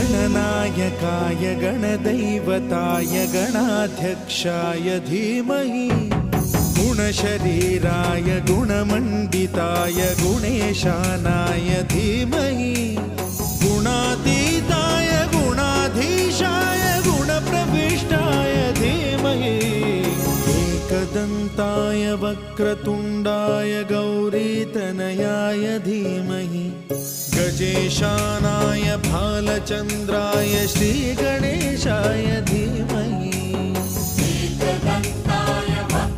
गणनायकाय गणदैवताय गणाध्यक्षाय धीमहि गुणशरीराय गुणमण्डिताय गुणेशानाय धीमहि गुणातीताय गुणाधीशाय गुणप्रविष्टाय धीमहि एकदन्ताय वक्रतुण्डाय गौरीतनयाय धीमहि गजेशानाय भालचन्द्राय श्रीगणेशाय धीमहि